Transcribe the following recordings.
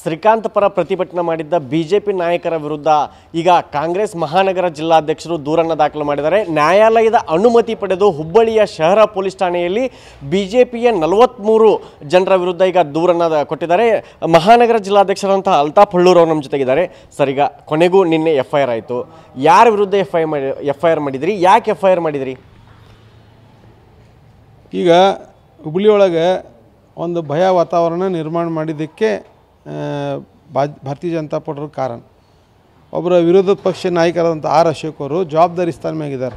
ಶ್ರೀಕಾಂತ್ ಪರ ಪ್ರತಿಭಟನೆ ಮಾಡಿದ್ದ ಬಿಜೆಪಿ ನಾಯಕರ ವಿರುದ್ಧ ಈಗ ಕಾಂಗ್ರೆಸ್ ಮಹಾನಗರ ಜಿಲ್ಲಾಧ್ಯಕ್ಷರು ದೂರನ್ನು ದಾಖಲು ಮಾಡಿದ್ದಾರೆ. ನ್ಯಾಯಾಲಯದ ಅನುಮತಿ ಪಡೆದು ಹುಬ್ಬಳ್ಳಿಯ ಶಹರ ಪೊಲೀಸ್ ಠಾಣೆಯಲ್ಲಿ ಬಿಜೆಪಿಯ 43 ಜನರ ವಿರುದ್ಧ ಈಗ ದೂರನ್ನು ಕೊಟ್ಟಿದ್ದಾರೆ. ಮಹಾನಗರ ಜಿಲ್ಲಾಧ್ಯಕ್ಷರಂತಹ ಅಲ್ತಾಫ್ ಹಳ್ಳೂರ್ ಅವರು ನಮ್ಮ ಜೊತೆಗಿದ್ದಾರೆ. ಸರ್, ಈಗ ಕೊನೆಗೂ ನಿನ್ನೆ FIR ಆಯಿತು. ಯಾರ ವಿರುದ್ಧ FIR ಮಾಡಿದ್ರಿ? ಯಾಕೆ FIR ಮಾಡಿದ್ರಿ? ಈಗ ಹುಬ್ಬಳ್ಳಿಯೊಳಗೆ ಒಂದು ಭಯ ವಾತಾವರಣ ನಿರ್ಮಾಣ ಮಾಡಿದ್ದಕ್ಕೆ ಭಾರತೀಯ ಜನತಾ ಪಾರ್ಟಿಯವ್ರ ಕಾರಣ. ಒಬ್ಬರ ವಿರೋಧ ಪಕ್ಷ ನಾಯಕರಾದಂಥ ಅಶೋಕ್ ಅವರು ಜವಾಬ್ದಾರಿ ಸ್ಥಾನ ಮ್ಯಾಗಿದ್ದಾರೆ.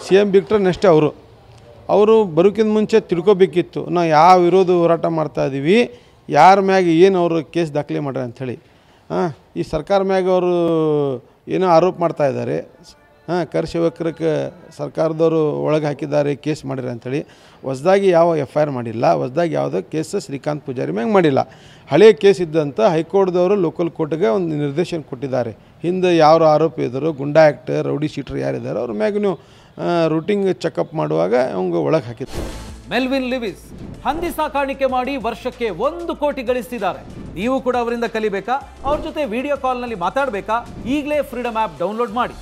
CM ಬಿಟ್ಟರೆ ನೆಕ್ಸ್ಟ್ ಅವರು ಬರೋಕ್ಕಿಂತ ಮುಂಚೆ ತಿಳ್ಕೊಬೇಕಿತ್ತು, ನಾವು ಯಾವ ವಿರೋಧ ಹೋರಾಟ ಮಾಡ್ತಾಯಿದ್ದೀವಿ, ಯಾರ ಮ್ಯಾಗ ಏನು ಅವರು ಕೇಸ್ ದಾಖಲೆ ಮಾಡ್ರಿ ಅಂಥೇಳಿ. ಈ ಸರ್ಕಾರ ಮ್ಯಾಗ ಅವರು ಏನೋ ಆರೋಪ ಮಾಡ್ತಾಯಿದ್ದಾರೆ. ಕರಸೇವಕರಿಗೆ ಸರ್ಕಾರದವರು ಒಳಗೆ ಹಾಕಿದ್ದಾರೆ, ಕೇಸ್ ಮಾಡಿರಿ ಅಂಥೇಳಿ. ಹೊಸದಾಗಿ ಯಾವ FIR ಮಾಡಿಲ್ಲ, ಹೊಸದಾಗಿ ಯಾವುದೋ ಕೇಸ್ ಶ್ರೀಕಾಂತ್ ಪೂಜಾರಿ ಮ್ಯಾಗ ಮಾಡಿಲ್ಲ. ಹಳೆಯ ಕೇಸ್ ಇದ್ದಂಥ ಹೈಕೋರ್ಟ್ದವರು ಲೋಕಲ್ ಕೋರ್ಟ್ಗೆ ಒಂದು ನಿರ್ದೇಶನ ಕೊಟ್ಟಿದ್ದಾರೆ. ಹಿಂದೆ ಯಾರು ಆರೋಪ ಇದ್ದರು, ಗುಂಡಾ ಆ್ಯಕ್ಟ್, ರೌಡಿ ಶೀಟರ್ ಯಾರಿದ್ದಾರೆ ಅವ್ರ ಮ್ಯಾಗ ನೀವು ರೂಟಿಂಗ್ ಚೆಕಪ್ ಮಾಡುವಾಗ ಅವಂಗೆ ಒಳಗೆ ಹಾಕಿತ್ತು. ಮೆಲ್ವಿನ್ ಲಿವಿಸ್ ಹಂದಿ ಸಾಕಾಣಿಕೆ ಮಾಡಿ ವರ್ಷಕ್ಕೆ 1 ಕೋಟಿ ಗಳಿಸ್ತಿದ್ದಾರೆ. ನೀವು ಕೂಡ ಅವರಿಂದ ಕಲಿಬೇಕಾ? ಅವ್ರ ಜೊತೆ ವಿಡಿಯೋ ಕಾಲ್ನಲ್ಲಿ ಮಾತಾಡಬೇಕಾ? ಈಗಲೇ ಫ್ರೀಡಮ್ ಆ್ಯಪ್ ಡೌನ್ಲೋಡ್ ಮಾಡಿ.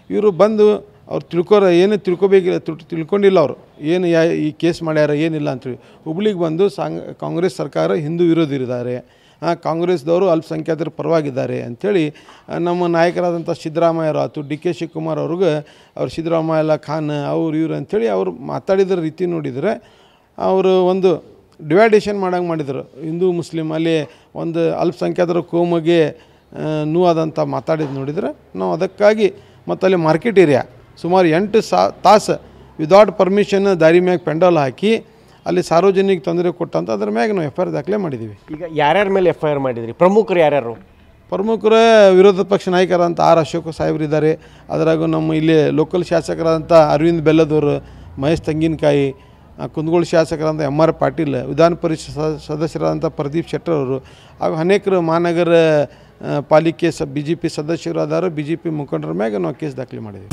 ಇವರು ಬಂದು ಅವ್ರು ಏನು ತಿಳ್ಕೊಂಡಿಲ್ಲ. ಅವರು ಏನು ಈ ಕೇಸ್ ಮಾಡ್ಯಾರ ಏನಿಲ್ಲ ಅಂಥೇಳಿ ಹುಬ್ಳಿಗೆ ಬಂದು ಕಾಂಗ್ರೆಸ್ ಸರ್ಕಾರ ಹಿಂದೂ ವಿರೋಧಿ ಇದ್ದಾರೆ, ಕಾಂಗ್ರೆಸ್ದವರು ಅಲ್ಪಸಂಖ್ಯಾತರ ಪರವಾಗಿದ್ದಾರೆ ಅಂಥೇಳಿ ನಮ್ಮ ನಾಯಕರಾದಂಥ ಸಿದ್ದರಾಮಯ್ಯರು ಆಯ್ತು, DK ಶಿವಕುಮಾರ್ ಅವ್ರಿಗೆ ಅವ್ರು ಸಿದ್ದರಾಮಯ್ಯ ಖಾನ್ ಅವ್ರು ಇವ್ರು ಅಂಥೇಳಿ ಅವ್ರು ಮಾತಾಡಿದ ರೀತಿ ನೋಡಿದರೆ ಅವರು ಒಂದು ಡಿವೈಡೇಷನ್ ಮಾಡಂಗೆ ಮಾಡಿದರು. ಹಿಂದೂ ಮುಸ್ಲಿಮ್ ಅಲ್ಲಿ ಒಂದು ಅಲ್ಪಸಂಖ್ಯಾತರ ಕೋಮಿಗೆ ನೋವಾದಂಥ ಮಾತಾಡಿದ್ದು ನೋಡಿದರೆ ನಾವು ಅದಕ್ಕಾಗಿ ಮತ್ತು ಅಲ್ಲಿ ಮಾರ್ಕೆಟ್ ಏರಿಯಾ ಸುಮಾರು 8 ತಾಸು ವಿದೌಟ್ ಪರ್ಮಿಷನ್ ದಾರಿ ಮ್ಯಾಗ ಪೆಂಡಲ್ ಹಾಕಿ ಅಲ್ಲಿ ಸಾರ್ವಜನಿಕ ತೊಂದರೆ ಕೊಟ್ಟಂತ ಅದ್ರ ಮ್ಯಾಗ ನಾವು FIR ದಾಖಲೆ ಮಾಡಿದ್ದೀವಿ. ಈಗ ಯಾರ್ಯಾರ ಮೇಲೆ FIR ಮಾಡಿದ್ರಿ? ಪ್ರಮುಖರು ಯಾರ್ಯಾರು? ಪ್ರಮುಖರ ವಿರೋಧ ಪಕ್ಷ ನಾಯಕರಾದಂಥ ಅಶೋಕ್ ಸಾಹೇಬ್ರು ಇದ್ದಾರೆ. ಅದರಾಗೂ ನಮ್ಮ ಇಲ್ಲಿ ಲೋಕಲ್ ಶಾಸಕರಾದಂಥ ಅರವಿಂದ್ ಬೆಲ್ಲದವರು, ಮಹೇಶ್ ತೆಂಗಿನಕಾಯಿ, ಕುಂದಗೋಳ ಶಾಸಕರಾದಂಥ MR ಪಾಟೀಲ್, ವಿಧಾನ ಪರಿಷತ್ ಸದಸ್ಯರಾದಂಥ ಪ್ರದೀಪ್ ಶೆಟ್ಟರ್ ಅವರು, ಹಾಗೂ ಅನೇಕರು ಮಹಾನಗರ ಪಾಲಿಕೆ BJP ಸದಸ್ಯರು ಆದಾರ BJP ಮುಖಂಡರ ಮ್ಯಾಗ ನಾವು ಕೇಸ್ ದಾಖಲೆ ಮಾಡಿದ್ದೀವಿ.